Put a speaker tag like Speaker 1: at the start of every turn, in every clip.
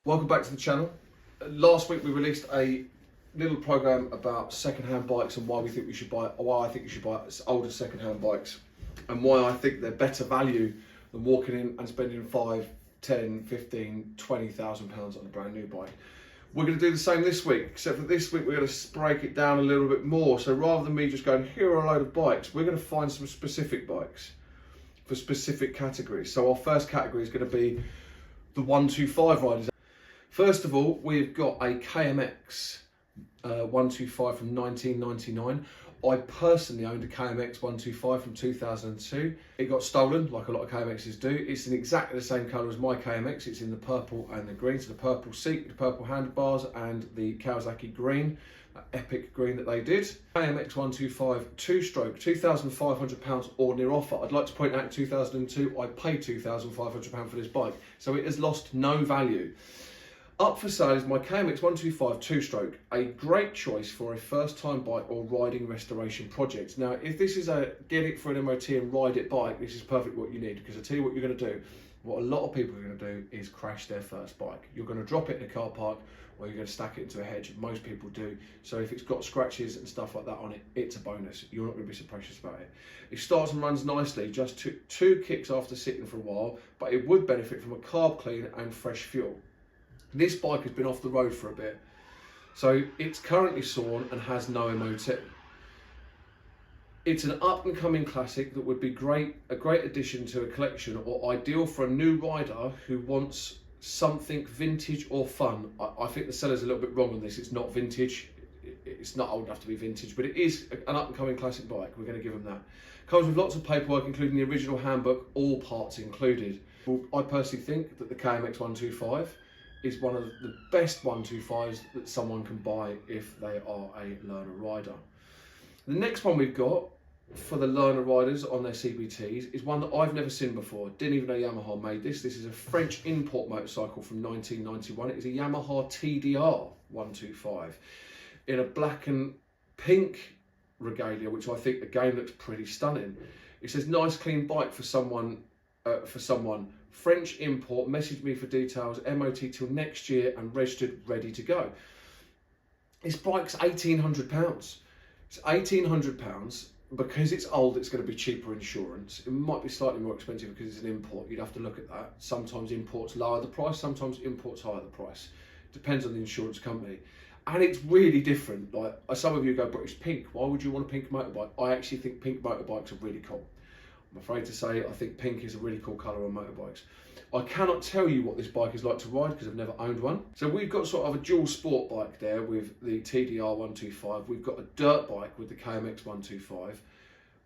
Speaker 1: Welcome back to the channel. Last week we released a little program about second-hand bikes and why we think we should buy, or why I think you should buy older second-hand bikes, and why I think they're better value than walking in and spending 5, 10, 15, 20,000 pounds on a brand new bike. We're going to do the same this week, except for this week we're going to break it down a little bit more. So rather than me just going, here are a load of bikes, we're going to find some specific bikes for specific categories. So our first category is going to be the 125 riders. First of all, we've got a KMX 125 from 1999. I personally owned a KMX 125 from 2002. It got stolen, like a lot of KMXs do. It's in exactly the same colour as my KMX. It's in the purple and the green. So the purple seat, the purple handlebars, and the Kawasaki green, that epic green that they did. KMX 125 two-stroke, £2,500 or near offer. I'd like to point out in 2002, I paid £2,500 for this bike. So it has lost no value. Up for sale is my KMX 125 two-stroke, a great choice for a first-time bike or riding restoration project. Now, if this is a get it for an MOT and ride it bike, this is perfectly what you need, because I tell you what you're going to do. What a lot of people are going to do is crash their first bike. You're going to drop it in a car park, or you're going to stack it into a hedge. Most people do. So if it's got scratches and stuff like that on it, it's a bonus. You're not going to be so precious about it. It starts and runs nicely, just two kicks after sitting for a while, but it would benefit from a carb clean and fresh fuel. This bike has been off the road for a bit, so it's currently sawn and has no MOT. It's an up and coming classic that would be a great addition to a collection, or ideal for a new rider who wants something vintage or fun. I think the seller's a little bit wrong on this. It's not vintage. It's not old enough to be vintage, but it is an up and coming classic bike. We're going to give them that. Comes with lots of paperwork, including the original handbook, all parts included. I personally think that the KMX 125 is one of the best 125s that someone can buy if they are a learner rider. The next one we've got for the learner riders on their CBTs is one that I've never seen before. Didn't even know Yamaha made this. This is a French import motorcycle from 1991. It is a Yamaha TDR 125 in a black and pink regalia, which I think again looks pretty stunning. It says nice clean bike for someone. French import, message me for details, MOT till next year and registered, ready to go. This bike's £1,800. It's £1,800 because it's old. It's going to be cheaper insurance. It might be slightly more expensive because it's an import. You'd have to look at that. Sometimes imports lower the price, sometimes imports higher the price. Depends on the insurance company. And it's really different. Like some of you go British pink. Why would you want a pink motorbike? I actually think pink motorbikes are really cool. I'm afraid to say I think pink is a really cool colour on motorbikes. I cannot tell you what this bike is like to ride because I've never owned one. So we've got sort of a dual sport bike there with the TDR 125. We've got a dirt bike with the KMX 125.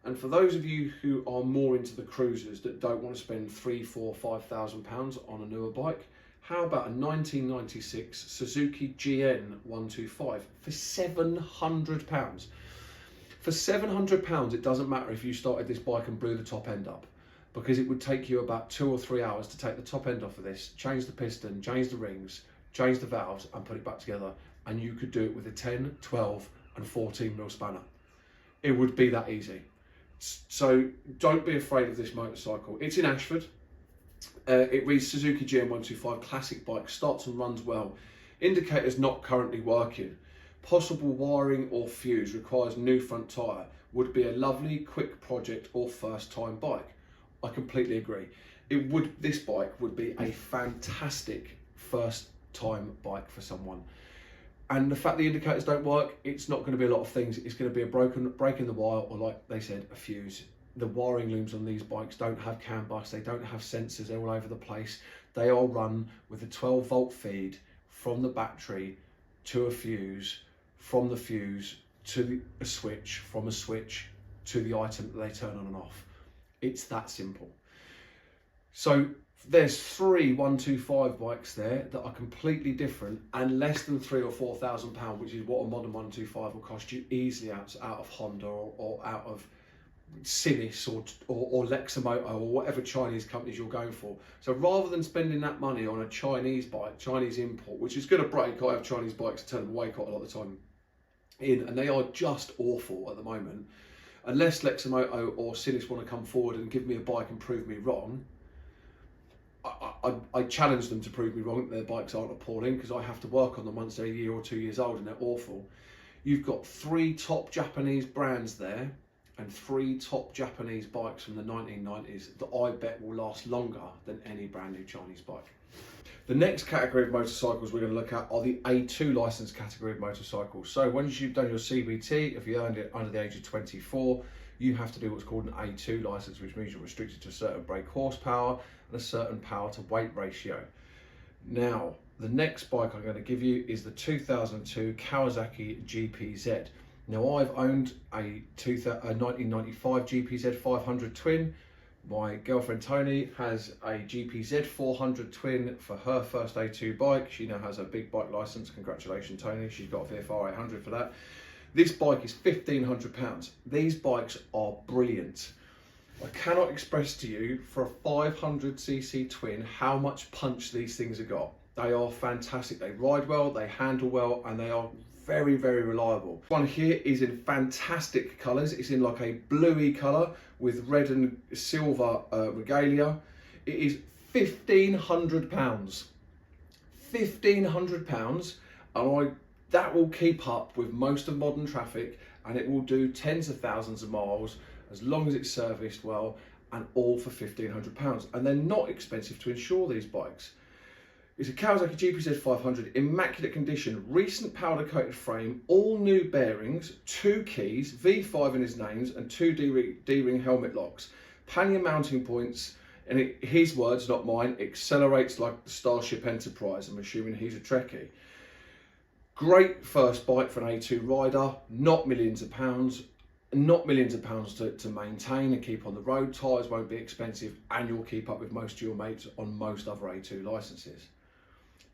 Speaker 1: And for those of you who are more into the cruisers that don't want to spend £3,000, £4,000, £5,000 on a newer bike, how about a 1996 Suzuki GN 125 for £700? For £700, it doesn't matter if you started this bike and blew the top end up, because it would take you about 2 or 3 hours to take the top end off of this, change the piston, change the rings, change the valves and put it back together, and you could do it with a 10, 12 and 14mm spanner. It would be that easy. So don't be afraid of this motorcycle. It's in Ashford. It reads Suzuki GN125 classic bike, starts and runs well. Indicators not currently working. Possible wiring or fuse, requires new front tyre. Would be a lovely quick project or first time bike. I completely agree. This bike would be a fantastic first time bike for someone. And the fact the indicators don't work, it's not going to be a lot of things. It's going to be a break in the wire, or like they said, a fuse. The wiring looms on these bikes don't have CAN bus, they don't have sensors, they're all over the place. They are run with a 12-volt feed from the battery to a fuse, from the fuse to a switch, from a switch to the item that they turn on and off. It's that simple. So there's 3 125 bikes there that are completely different and less than £3,000 or £4,000, which is what a modern 125 will cost you easily out of Honda or out of Sinis or Lexamoto or whatever Chinese companies you're going for. So rather than spending that money on a Chinese bike, Chinese import, which is going to break, I have Chinese bikes turn away quite a lot of the time and they are just awful at the moment. Unless Lexamoto or Sinis want to come forward and give me a bike and prove me wrong, I challenge them to prove me wrong that their bikes aren't appalling, because I have to work on them once they're a year or 2 years old and they're awful. You've got 3 top Japanese brands there and 3 top Japanese bikes from the 1990s that I bet will last longer than any brand new Chinese bike. The next category of motorcycles we're going to look at are the A2 license category of motorcycles. So once you've done your CBT, if you earned it under the age of 24, you have to do what's called an A2 license, which means you're restricted to a certain brake horsepower and a certain power to weight ratio. Now, the next bike I'm going to give you is the 2002 Kawasaki GPZ. Now, I've owned a 1995 GPZ 500 twin. My girlfriend Tony has a GPZ 400 twin for her first A2 bike. She now has a big bike license. Congratulations, Tony. She's got a VFR 800 for that. This bike is £1,500. These bikes are brilliant. I cannot express to you for a 500cc twin how much punch these things have got. They are fantastic. They ride well, they handle well, and they are very, very reliable. This one here is in fantastic colours. It's in like a bluey colour with red and silver regalia. It is £1,500. £1,500, and that will keep up with most of modern traffic, and it will do tens of thousands of miles as long as it's serviced well, and all for £1,500. And they're not expensive to insure, these bikes. It's a Kawasaki GPZ 500, immaculate condition, recent powder coated frame, all new bearings, 2 keys, V5 in his names, and 2 D-ring helmet locks. Pannier mounting points, and his words, not mine, accelerates like the Starship Enterprise. I'm assuming he's a Trekkie. Great first bike for an A2 rider, not millions of pounds to maintain and keep on the road. Tyres won't be expensive, and you'll keep up with most of your mates on most other A2 licenses.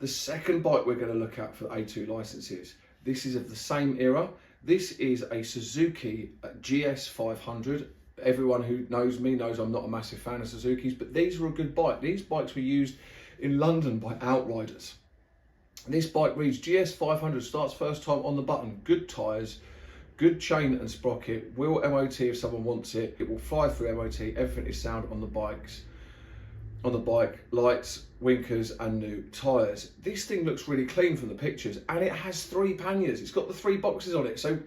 Speaker 1: The second bike we're going to look at for A2 licenses, this is of the same era. This is a Suzuki GS 500. Everyone who knows me knows I'm not a massive fan of Suzukis, but these were a good bike. These bikes were used in London by outriders. This bike reads GS 500, starts first time on the button, good tyres, good chain and sprocket, will MOT if someone wants it, it will fly through MOT, everything is sound on the bike, lights, winkers and new tyres. This thing looks really clean from the pictures, and it has 3 panniers. It's got the 3 boxes on it. So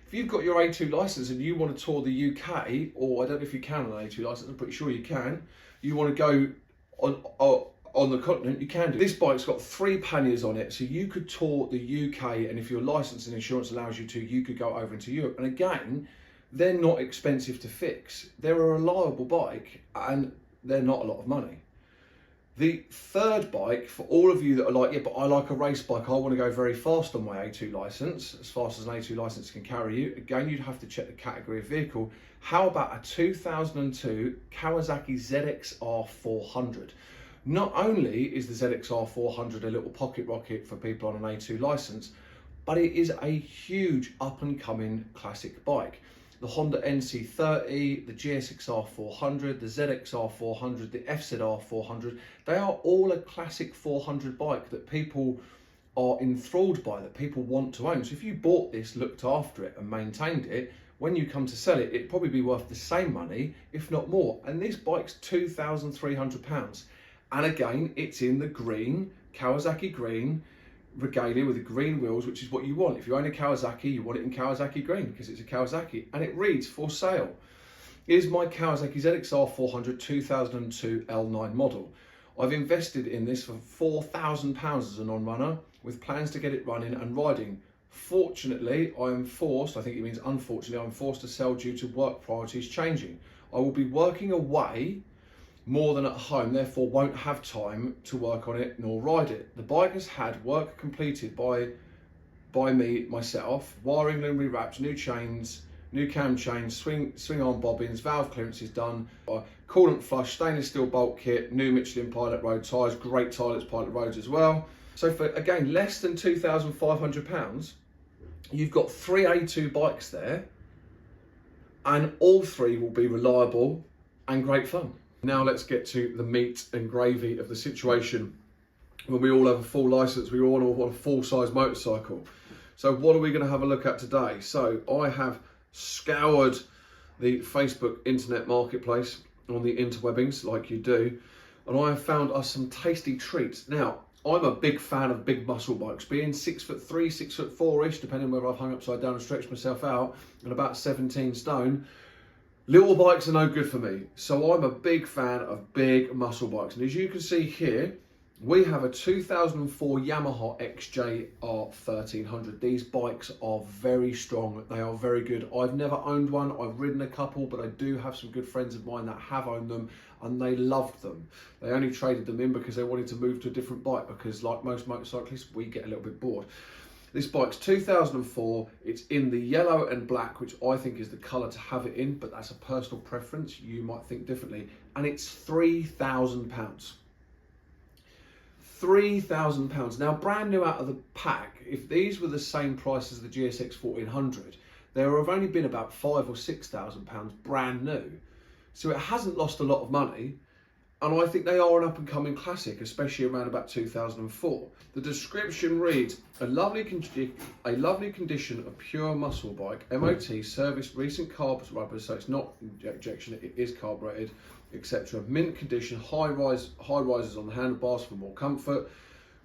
Speaker 1: if you've got your A2 licence and you want to tour the UK, or I don't know if you can on an A2 licence, I'm pretty sure you can, you want to go on the continent, you can do. This bike's got 3 panniers on it, so you could tour the UK, and if your licence and insurance allows you to, you could go over into Europe. And again, they're not expensive to fix. They're a reliable bike, and they're not a lot of money. The third bike, for all of you that are like, yeah, but I like a race bike, I want to go very fast on my A2 licence, as fast as an A2 licence can carry you. Again, you'd have to check the category of vehicle. How about a 2002 Kawasaki ZX-R 400? Not only is the ZX-R 400 a little pocket rocket for people on an A2 licence, but it is a huge up-and-coming classic bike. The Honda NC30, the GSX-R 400, the ZX-R 400, the FZR 400, they are all a classic 400 bike that people are enthralled by, that people want to own. So if you bought this, looked after it and maintained it, when you come to sell it, it'd probably be worth the same money, if not more. And this bike's £2,300. And again, it's in the green, Kawasaki green, regalia with the green wheels, which is what you want. If you own a Kawasaki, you want it in Kawasaki green because it's a Kawasaki, and it reads for sale. Here's my Kawasaki ZX-R 400 2002 L9 model. I've invested in this for £4,000 as a non-runner, with plans to get it running and riding. Fortunately, I think it means unfortunately, I'm forced to sell due to work priorities changing. I will be working away more than at home, therefore won't have time to work on it nor ride it. The bike has had work completed by me, myself, wiring and rewraps, new chains, new cam chains, swing arm bobbins, valve clearance is done, coolant flush, stainless steel bolt kit, new Michelin Pilot Road tyres, great Pilot Roads as well. So for, again, less than £2,500, you've got 3 A2 bikes there, and all 3 will be reliable and great fun. Now let's get to the meat and gravy of the situation. When we all have a full licence, we all want a full-size motorcycle. So what are we going to have a look at today? So I have scoured the Facebook internet marketplace on the interwebbings, like you do, and I have found us some tasty treats. Now, I'm a big fan of big muscle bikes, being 6'3", 6'4" depending whether I've hung upside down and stretched myself out, and about 17 stone. Little bikes are no good for me, so I'm a big fan of big muscle bikes. And as you can see here, we have a 2004 Yamaha XJR 1300. These bikes are very strong. They are very good. I've never owned one. I've ridden a couple, but I do have some good friends of mine that have owned them, and they loved them. They only traded them in because they wanted to move to a different bike, because like most motorcyclists, we get a little bit bored. This bike's 2004, it's in the yellow and black, which I think is the colour to have it in, but that's a personal preference. You might think differently. And it's £3,000. £3,000. Now, brand new out of the pack, if these were the same price as the GSX 1400, there have only been about £5,000 or £6,000 brand new. So it hasn't lost a lot of money. And I think they are an up-and-coming classic, especially around about 2004. The description reads, a lovely condition of pure muscle bike, MOT, service, recent carb rubbers, so it's not injection, it is carbureted, etc. Mint condition, high rises on the handlebars for more comfort,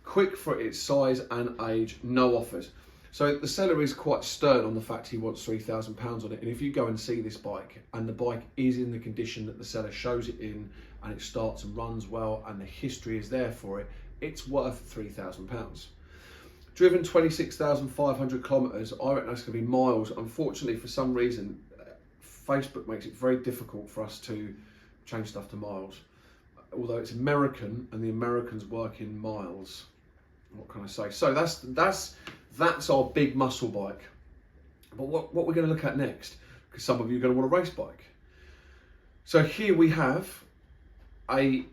Speaker 1: quick for its size and age, no offers. So the seller is quite stern on the fact he wants £3,000 on it. And if you go and see this bike, and the bike is in the condition that the seller shows it in, and it starts and runs well, and the history is there for it, it's worth £3,000. Driven 26,500 kilometres, I reckon that's going to be miles. Unfortunately, for some reason, Facebook makes it very difficult for us to change stuff to miles. Although it's American, and the Americans work in miles. What can I say? So that's our big muscle bike. But what we're going to look at next, because some of you are going to want a race bike. So here we have a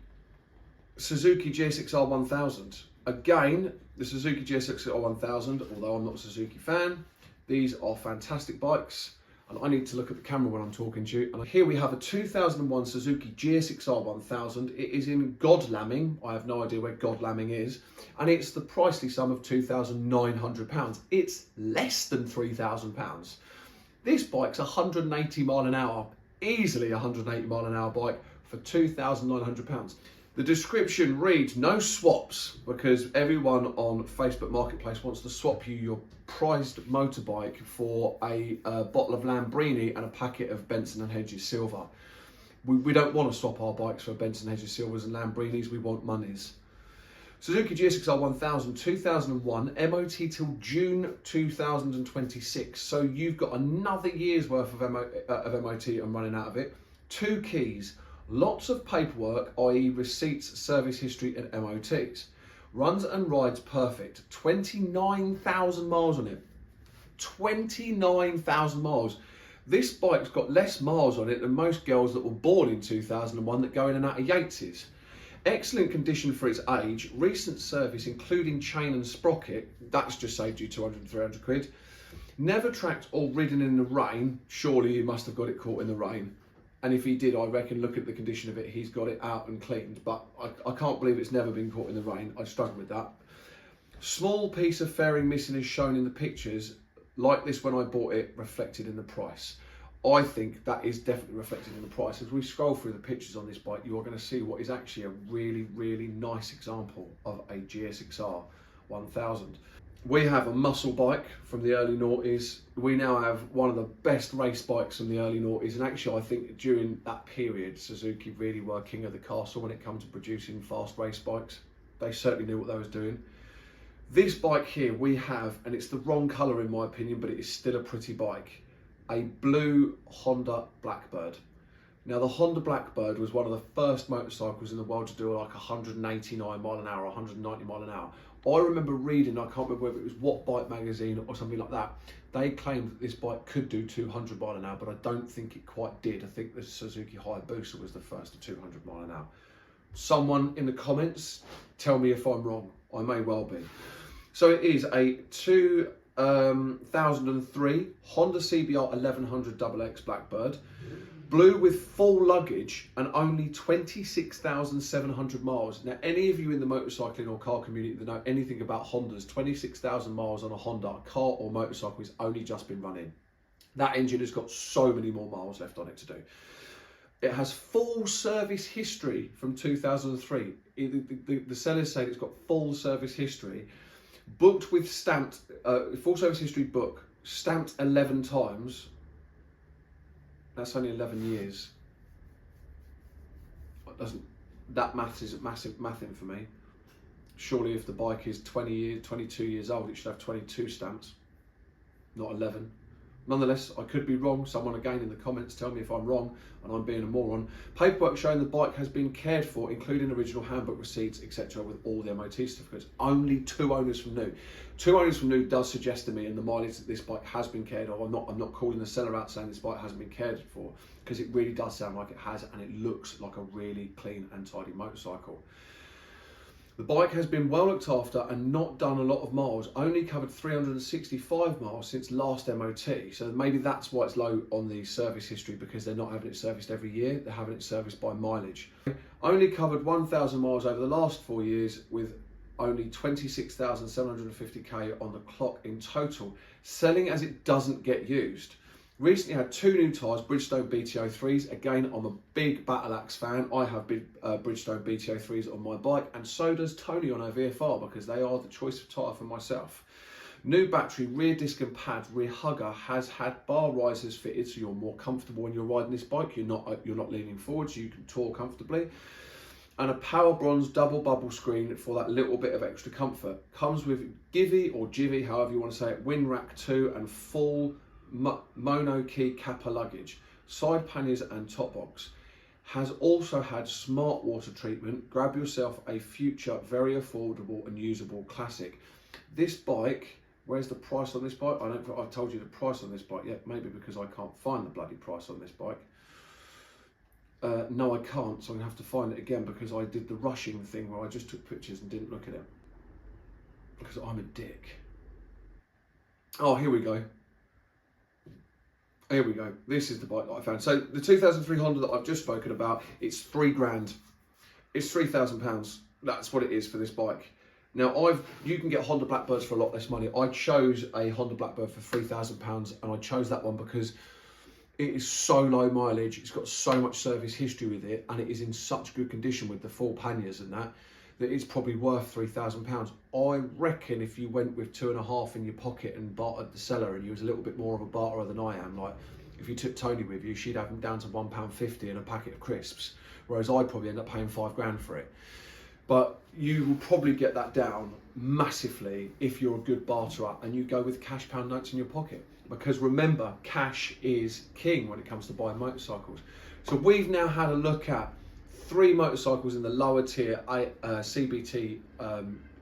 Speaker 1: Suzuki GSX-R 1000. Again, the Suzuki GSX-R 1000, although I'm not a Suzuki fan, these are fantastic bikes. And I need to look at the camera when I'm talking to you. And here we have a 2001 Suzuki GSX-R 1000. It is in Godalming. I have no idea where Godalming is. And it's the pricely sum of £2,900. It's less than £3,000. This bike's 180 mile an hour, easily 180 mile an hour bike for £2,900. The description reads, no swaps, because everyone on Facebook Marketplace wants to swap you your prized motorbike for a bottle of Lambrini and a packet of Benson & Hedges silver. We don't want to swap our bikes for Benson & Hedges silvers and Lambrinis, we want monies. Suzuki GSX-R 1000, 2001, MOT till June 2026. So you've got another year's worth of MOT and running out of it. 2 keys. Lots of paperwork, i.e. receipts, service history and MOTs. Runs and rides perfect. 29,000 miles on it. 29,000 miles. This bike's got less miles on it than most girls that were born in 2001 that go in and out of Yates's. Excellent condition for its age. Recent service, including chain and sprocket. That's just saved you 200, 300 quid. Never tracked or ridden in the rain. Surely you must have got it caught in the rain. And if he did, I reckon, look at the condition of it, he's got it out and cleaned. But I can't believe it's never been caught in the rain. I struggle with that. Small piece of fairing missing is shown in the pictures. Like this when I bought it, reflected in the price. I think that is definitely reflected in the price. As we scroll through the pictures on this bike, you are going to see what is actually a really, really nice example of a GSX-R 1000. We have a muscle bike from the early noughties. We now have one of the best race bikes from the early noughties. And actually, I think during that period, Suzuki really were king of the castle when it comes to producing fast race bikes. They certainly knew what they was doing. This bike here we have, and it's the wrong colour in my opinion, but it is still a pretty bike. A blue Honda Blackbird. Now the Honda Blackbird was one of the first motorcycles in the world to do like 189 mile an hour, 190 mile an hour. I remember reading, I can't remember whether it was What Bike magazine or something like that, they claimed that this bike could do 200 mile an hour, but I don't think it quite did. I think the Suzuki Hayabusa was the first of 200 mile an hour. Someone in the comments tell me if I'm wrong, I may well be. So it is a 2003 Honda CBR 1100 XX Blackbird, blue with full luggage and only 26,700 miles. Now, any of you in the motorcycling or car community that know anything about Hondas, 26,000 miles on a Honda car or motorcycle has only just been running. That engine has got so many more miles left on it to do. It has full service history from 2003. The sellers say it's got full service history, booked with stamped, full service history book, stamped 11 times. That's only 11 years. That maths isn't massive mathing for me. Surely if the bike is 22 years old, it should have 22 stamps, not 11. Nonetheless, I could be wrong. Someone again in the comments tell me if I'm wrong and I'm being a moron. Paperwork showing the bike has been cared for, including original handbook receipts, etc., with all the MOT certificates. Only 2 owners from new. 2 owners from new does suggest to me in the mileage that this bike has been cared for. I'm not calling the seller out saying this bike hasn't been cared for, because it really does sound like it has, and it looks like a really clean and tidy motorcycle. The bike has been well looked after and not done a lot of miles, only covered 365 miles since last MOT. So maybe that's why it's low on the service history, because they're not having it serviced every year, they're having it serviced by mileage. Only covered 1,000 miles over the last 4 years, with only 26,750k on the clock in total, selling as it doesn't get used. Recently had 2 new tyres, Bridgestone BTO3s. Again, I'm a big Battle Axe fan. I have big Bridgestone BTO3s on my bike, and so does Tony on her VFR, because they are the choice of tyre for myself. New battery, rear disc and pad, rear hugger, has had bar risers fitted, so you're more comfortable when you're riding this bike. You're not leaning forward, so you can tour comfortably. And a power bronze double bubble screen for that little bit of extra comfort. Comes with Givy or Jivy, however you want to say it, wind rack 2 and full mono key Kappa luggage, side panniers and top box. Has also had smart water treatment. Grab yourself a future very affordable and usable classic. This bike, where's the price on this bike? I don't think I've told you the price on this bike yet, maybe because I can't find the bloody price on this bike. No, I can't, so I'm gonna have to find it again, because I did the rushing thing where I just took pictures and didn't look at it, because I'm a dick. Oh, here we go. Here we go. This is the bike that I found. So the 2003 Honda that I've just spoken about, it's £3,000. It's £3,000. That's what it is for this bike. Now you can get Honda Blackbirds for a lot less money. I chose a Honda Blackbird for £3,000, and I chose that one because it is so low mileage. It's got so much service history with it, and it is in such good condition with the full panniers and that it's probably worth £3,000. I reckon if you went with 2.5 in your pocket and bartered the seller, and you was a little bit more of a barterer than I am, like if you took Tony with you, she'd have him down to £1.50 and a packet of crisps, whereas I'd probably end up paying £5,000 for it. But you will probably get that down massively if you're a good barterer and you go with cash pound notes in your pocket. Because remember, cash is king when it comes to buying motorcycles. So we've now had a look at 3 motorcycles in the lower tier CBT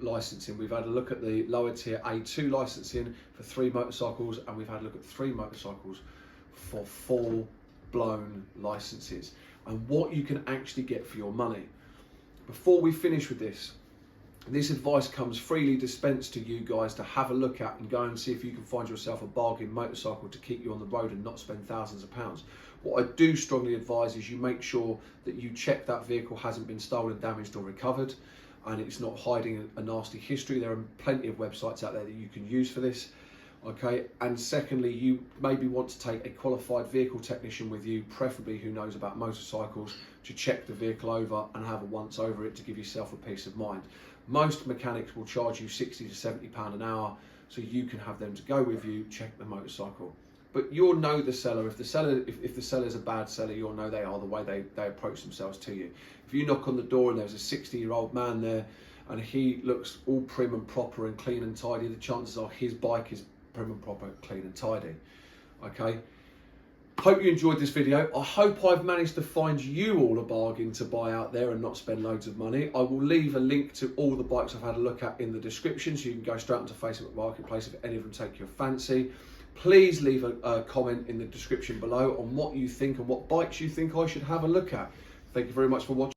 Speaker 1: licensing. We've had a look at the lower tier A2 licensing for 3 motorcycles, and we've had a look at 3 motorcycles for full-blown licenses and what you can actually get for your money. Before we finish with this advice comes freely dispensed to you guys to have a look at and go and see if you can find yourself a bargain motorcycle to keep you on the road and not spend thousands of pounds. What I do strongly advise is you make sure that you check that vehicle hasn't been stolen, damaged or recovered, and it's not hiding a nasty history. There are plenty of websites out there that you can use for this. Okay, and secondly, you maybe want to take a qualified vehicle technician with you, preferably who knows about motorcycles, to check the vehicle over and have a once over it to give yourself a peace of mind. Most mechanics will charge you £60 to £70 an hour, so you can have them to go with you, check the motorcycle. But you'll know the seller. If the seller's a bad seller, you'll know they are the way they approach themselves to you. If you knock on the door and there's a 60-year-old man there and he looks all prim and proper and clean and tidy, the chances are his bike is prim and proper, clean and tidy. Okay, hope you enjoyed this video. I hope I've managed to find you all a bargain to buy out there and not spend loads of money. I will leave a link to all the bikes I've had a look at in the description, so you can go straight onto Facebook Marketplace if any of them take your fancy. Please leave a comment in the description below on what you think and what bikes you think I should have a look at. Thank you very much for watching.